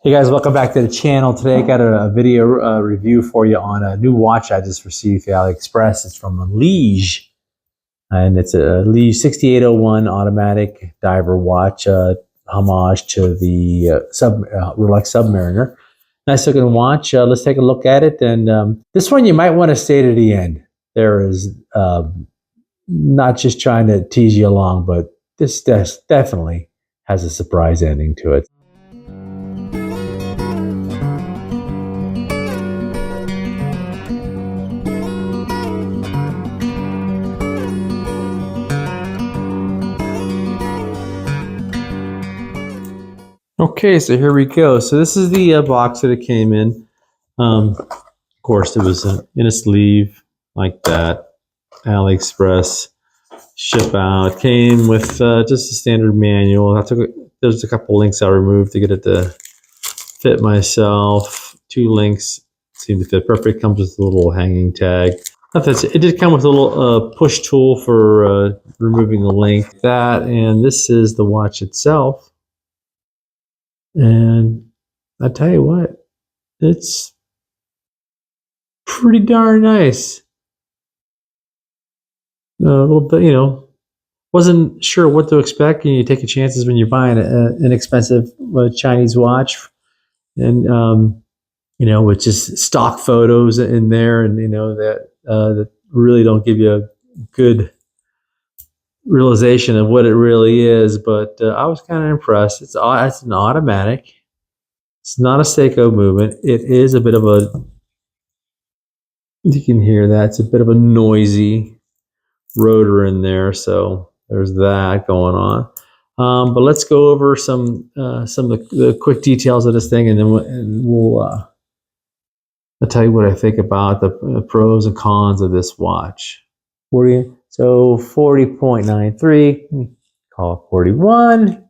Hey guys, welcome back to the channel. Today I got a video review for you on a new watch I just received via AliExpress. It's from Lige, and it's a Lige 6801 automatic diver watch, homage to the Rolex Submariner. Nice looking watch. Let's take a look at it. And this one you might want to stay to the end. There is not just trying to tease you along, but this definitely has a surprise ending to it. Okay, so here we go. So this is the box that it came in. Of course, it was in a sleeve like that. AliExpress ship out. Came with just a standard manual. There's a couple links I removed to get it to fit myself. 2 links seem to fit perfect. Comes with a little hanging tag. It did come with a little push tool for removing the link. And this is the watch itself. And I tell you what, it's pretty darn nice. A little bit, wasn't sure what to expect. You take your chances when you're buying an expensive Chinese watch, and with just stock photos in there, and that really don't give you a good realization of what it really is. But I was kind of impressed. It's an automatic. It's not a Seiko movement. It is a bit of a, you can hear that, it's a bit of a noisy rotor in there, so there's that going on. But let's go over some of the quick details of this thing, and then I'll tell you what I think about the pros and cons of this watch. 40.93, call it 41,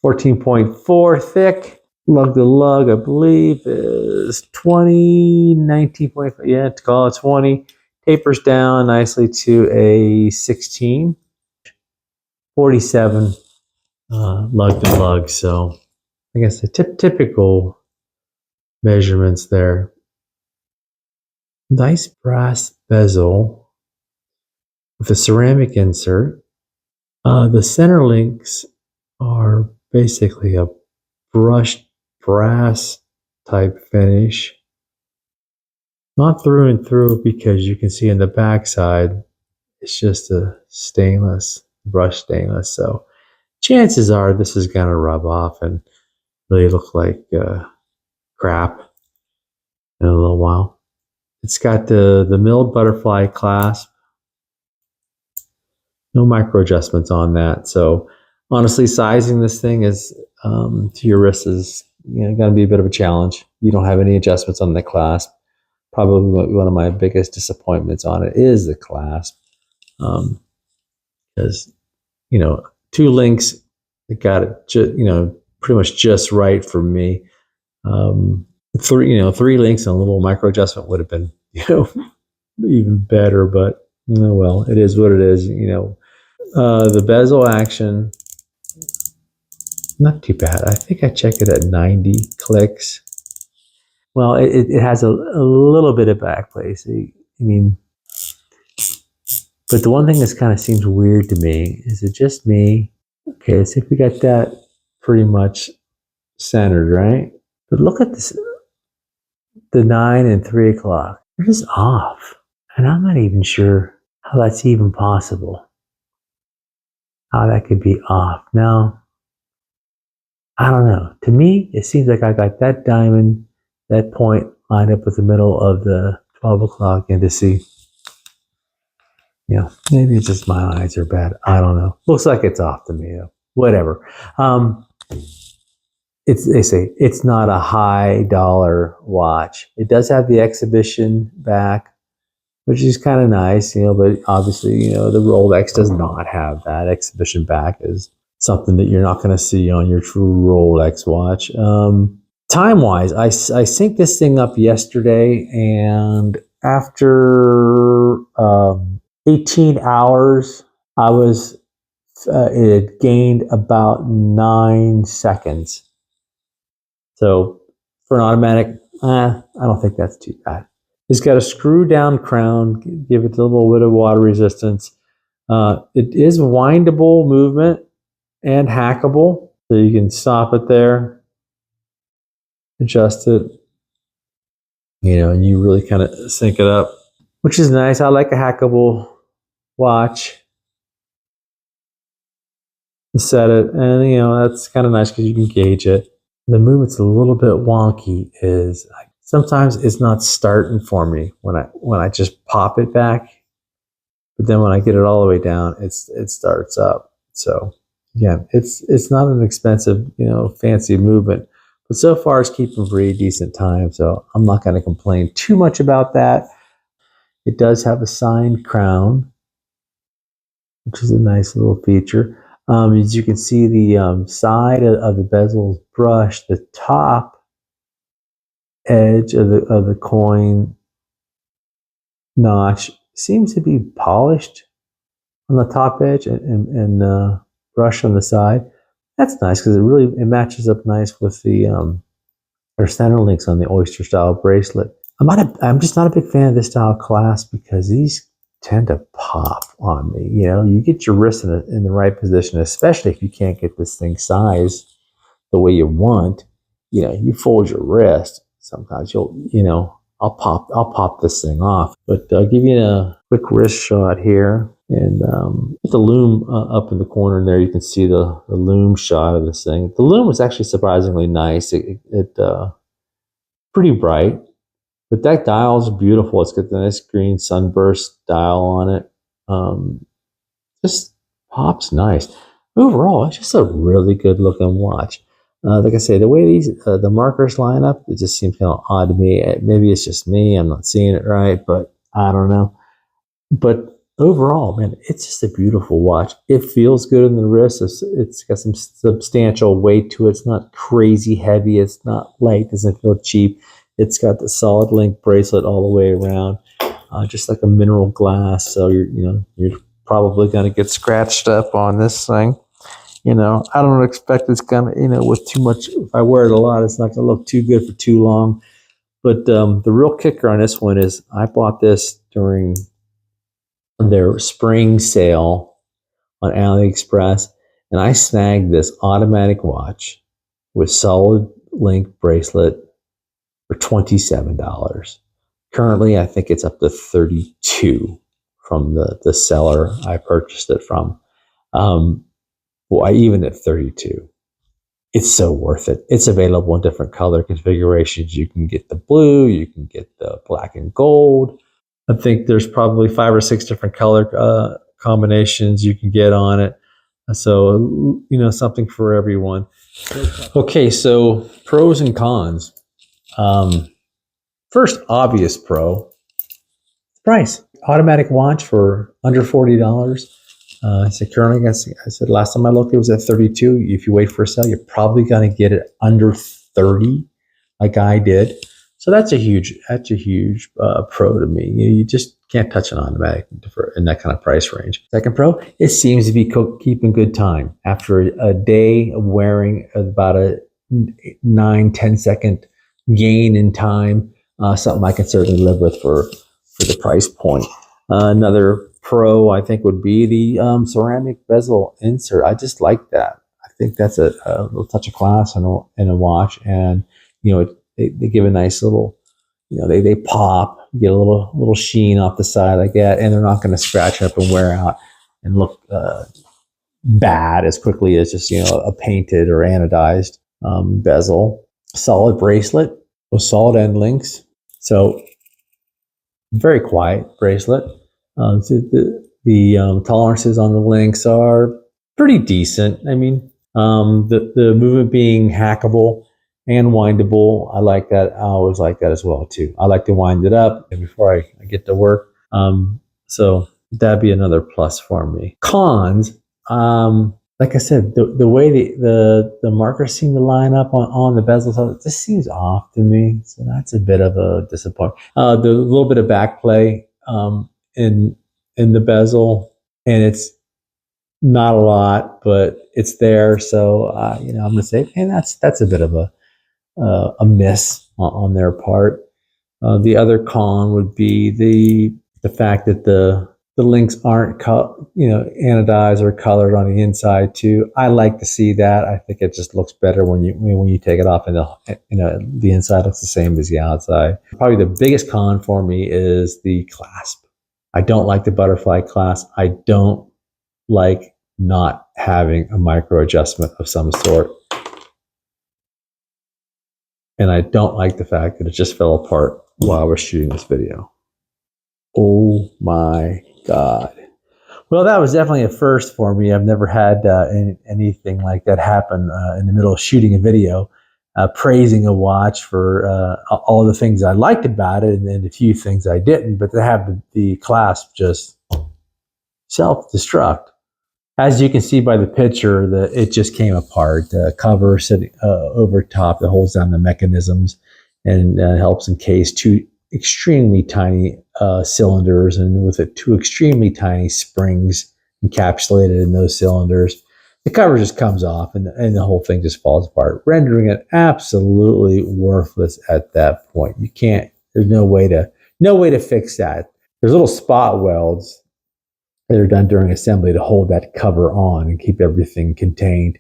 14.4 thick. Lug to lug, I believe, is 20, 19.5, yeah, to call it 20. Tapers down nicely to a 16. 47 lug to lug, so I guess the typical measurements there. Nice brass bezel with a ceramic insert. The center links are basically a brushed brass type finish, not through and through, because you can see in the back side it's just a brushed stainless, so chances are this is going to rub off and really look like crap in a little while. It's got the milled butterfly clasp, no micro adjustments on that, so honestly sizing this thing is to your wrist is going to be a bit of a challenge. You don't have any adjustments on the clasp. Probably one of my biggest disappointments on it is the clasp, because 2 links, it got it pretty much just right for me. 3 links and a little micro adjustment would have been even better, but well, it is what it is. The bezel action, not too bad. I think I checked it at 90 clicks. Well, it has a little bit of back place. But the one thing that kind of seems weird to me, is it just me? Okay, let's see if we got that pretty much centered, right? But look at this, the 9 and 3 o'clock. They're just off. And I'm not even sure how that's even possible. How that could be off. Now, I don't know. To me, it seems like I got that diamond, that point lined up with the middle of the 12 o'clock indice. Maybe it's just my eyes are bad. I don't know. Looks like it's off to me, though. Whatever. They say it's not a high dollar watch. It does have the exhibition back, which is kind of nice, but obviously, the Rolex does not have that. Exhibition back is something that you're not going to see on your true Rolex watch. Time-wise, I synced this thing up yesterday, and after 18 hours, it had gained about 9 seconds. So for an automatic, I don't think that's too bad. It's got a screw down crown, give it a little bit of water resistance. It is windable movement and hackable, so you can stop it there, adjust it, and you really kind of sync it up, which is nice. I like a hackable watch to set it, and that's kind of nice because you can gauge it. The movement's a little bit wonky. Is sometimes it's not starting for me when I just pop it back, but then when I get it all the way down, it starts up. So yeah, it's not an expensive, fancy movement, but so far it's keeping pretty decent time. So I'm not going to complain too much about that. It does have a signed crown, which is a nice little feature. As you can see, the side of the bezel is brushed. The top edge of the coin notch seems to be polished on the top edge and brush on the side. That's nice because it matches up nice with the or center links on the oyster style bracelet. I'm just not a big fan of this style clasp because these tend to pop on me. You get your wrist in the right position, especially if you can't get this thing sized the way you want. You fold your wrist. Sometimes I'll pop this thing off. But I'll give you a quick wrist shot here. And with the loom up in the corner there, you can see the loom shot of this thing. The loom was actually surprisingly nice. It pretty bright, but that dial is beautiful. It's got the nice green sunburst dial on it. Just pops nice. Overall, it's just a really good looking watch. Like I say, the way the markers line up, it just seems kind of odd to me. Maybe it's just me. I'm not seeing it right, but I don't know. But overall, man, it's just a beautiful watch. It feels good in the wrist. It's got some substantial weight to it. It's not crazy heavy. It's not light. It doesn't feel cheap. It's got the solid link bracelet all the way around, just like a mineral glass. So you're probably going to get scratched up on this thing. I don't expect it's gonna, with too much. If I wear it a lot, it's not going to look too good for too long. But the real kicker on this one is I bought this during their spring sale on AliExpress, and I snagged this automatic watch with solid link bracelet for $27. Currently, I think it's up to $32 from the seller I purchased it from. Even at $32, it's so worth it. It's available in different color configurations. You can get the blue, you can get the black and gold. I think there's probably 5 or 6 different color combinations you can get on it. So, something for everyone. Okay, so pros and cons. First, obvious pro, price. Automatic watch for under $40. I said currently, I said last time I looked, it was at 32. If you wait for a sale, you're probably going to get it under 30, like I did. So that's a huge pro to me. You just can't touch an automatic in that kind of price range. Second pro, it seems to be keeping good time. After a day of wearing, about a 9-10 second gain in time, something I can certainly live with for the price point. Another pro, I think, would be the ceramic bezel insert. I just like that. I think that's a little touch of class in a watch, and they give a nice little, they pop. You get a little sheen off the side like that, and they're not going to scratch up and wear out and look bad as quickly as just a painted or anodized bezel. Solid bracelet with solid end links, so very quiet bracelet. The tolerances on the links are pretty decent. I mean, the movement being hackable and windable, I like that. I always like that as well too. I like to wind it up before I get to work. So that'd be another plus for me. Cons, like I said, the way the markers seem to line up on the bezel, it just seems off to me. So that's a bit of a disappointment. The little bit of back play in the bezel, and it's not a lot, but it's there. So I'm going to say, hey, that's a bit of a miss on their part. The other con would be the fact that the links aren't anodized or colored on the inside too. I like to see that. I think it just looks better when you take it off and the inside looks the same as the outside. Probably the biggest con for me is the clasp. I don't like the butterfly clasp. I don't like not having a micro adjustment of some sort. And I don't like the fact that it just fell apart while we're shooting this video. Oh my God. Well, that was definitely a first for me. I've never had anything like that happen in the middle of shooting a video, praising a watch for all the things I liked about it and then a few things I didn't, but to have the clasp just self-destruct. As you can see by the picture, it just came apart. The cover sitting over top that holds down the mechanisms and helps encase two extremely tiny cylinders, and with it, two extremely tiny springs encapsulated in those cylinders. The cover just comes off and the whole thing just falls apart, rendering it absolutely worthless at that point. You can't, there's no way to fix that. There's little spot welds that are done during assembly to hold that cover on and keep everything contained.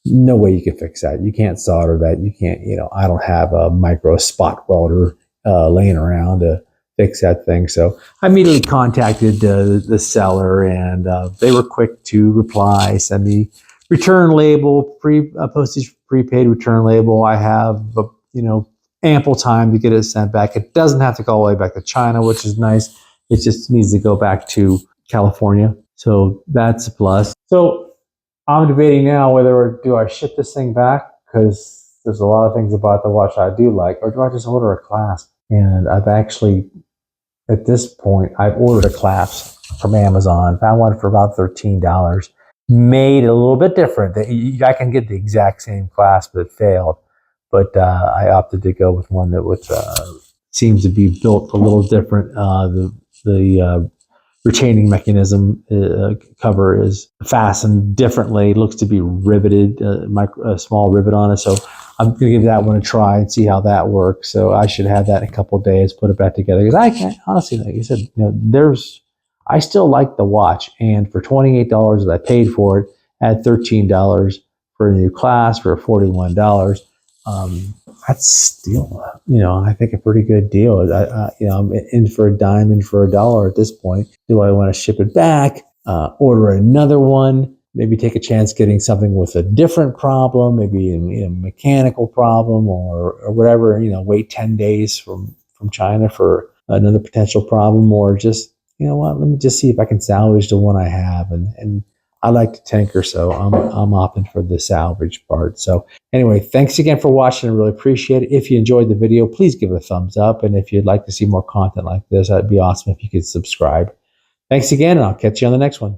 No way you can fix that. You can't solder that. You can't, I don't have a micro spot welder laying around to fix that thing. So I immediately contacted the seller, and they were quick to reply, send me return label, postage prepaid return label. I have, ample time to get it sent back. It doesn't have to go all the way back to China, which is nice. It just needs to go back to California. So that's a plus. So I'm debating now whether do I ship this thing back, because there's a lot of things about the watch I do like, or do I just order a clasp? And I've actually, at this point, I've ordered a clasp from Amazon. Found one for about $13. Made a little bit different. I can get the exact same clasp that failed, but I opted to go with one that was seems to be built a little different. The retaining mechanism cover is fastened differently. It looks to be riveted, a small rivet on it. So I'm going to give that one a try and see how that works. So I should have that in a couple of days, put it back together. Because I can't, honestly, like you said, I still like the watch. And for $28 that I paid for it, at $13 for a new class for $41, that's still, I think a pretty good deal. I'm in for a dime, in for a dollar at this point. Do I want to ship it back, order another one, maybe take a chance getting something with a different problem, maybe a mechanical problem or whatever, wait 10 days from China for another potential problem, or just, let me just see if I can salvage the one I have. And I like to tinker, so I'm opting for the salvage part. So anyway, thanks again for watching. I really appreciate it. If you enjoyed the video, please give it a thumbs up. And if you'd like to see more content like this, that'd be awesome if you could subscribe. Thanks again, and I'll catch you on the next one.